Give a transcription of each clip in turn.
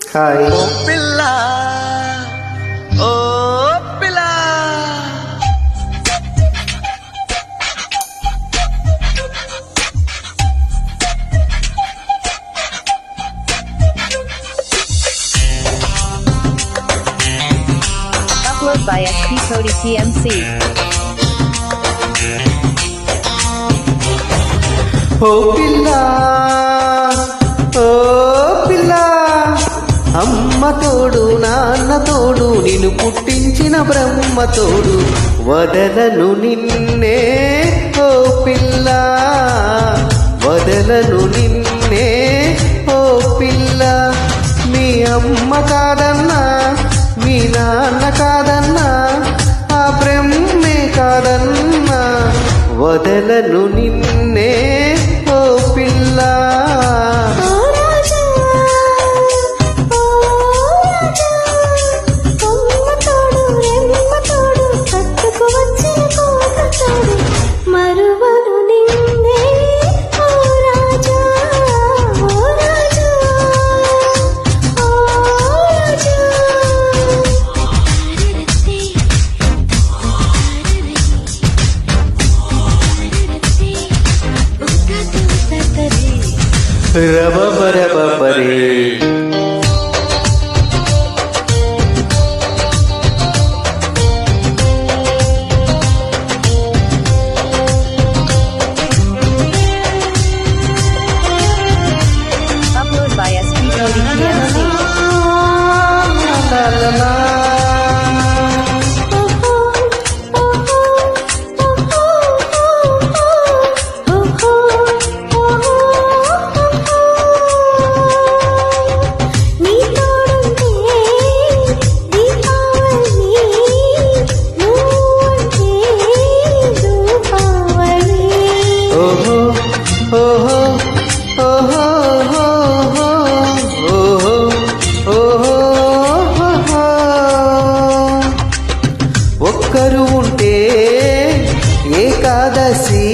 Hi. ఓ పిల్ల ఓ పిల్ల Upload by SP Cody TMC. ఓ పిల్ల ఓ పిల్ల అమ్మ తోడు నాన్న తోడు నిన్ను పుట్టించిన బ్రహ్మ తోడు వదలను నిన్నే ఓ పిల్ల వదలను నిన్నే ఓ పిల్ల మీ అమ్మ కాదన్నా మీ నాన్న కాదన్నా ఆ బ్రహ్మే కాదన్నా వదలను నిన్నే ఓ పిల్ల మరువను నిన్నే ఓ రాజా ఓ రాజా ఓ రాజా రబబరబబరే Upload by SP Cody TMC. నీ తోడుంటే దీపావళి నువ్వుంటే దీపావళి ఓహో ఓహో ఓహో ఓహో ఓహో ఒక్కరు ఉంటే ఏకాదశి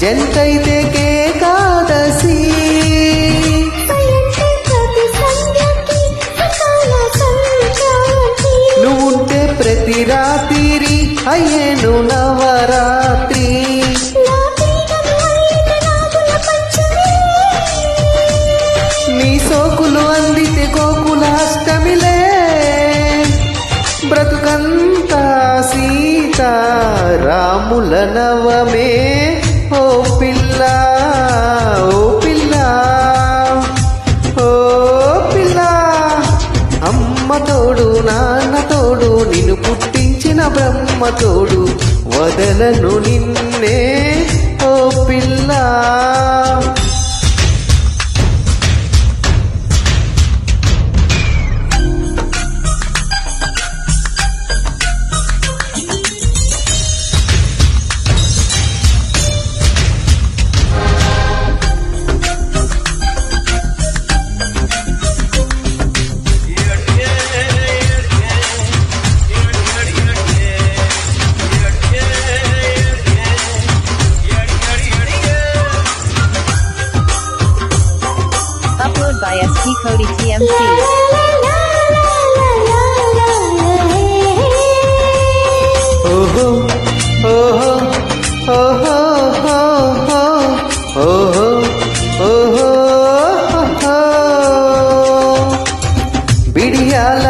జంటైతే ఏకాదశి పయంటే ప్రతి సంధ్యకి సకాల సంక్రాంతి నువ్వుంటే ప్రతి రాత్రి అయ్యేను నవరాత్రి నీ సోకులు అందితే గోకులాష్టమిలే బ్రతుకంతా సీత రాముల నవమే ఓ పిల్ల ఓ పిల్ల ఓ పిల్ల అమ్మ తోడు నాన్న తోడు నిన్ను పుట్టించిన బ్రహ్మ తోడు వదలను నిన్నే ఓ పిల్ల Upload by SP Cody TMC. ఓహో ఓహో ఓహో ఓహో ఓహో బిడియాల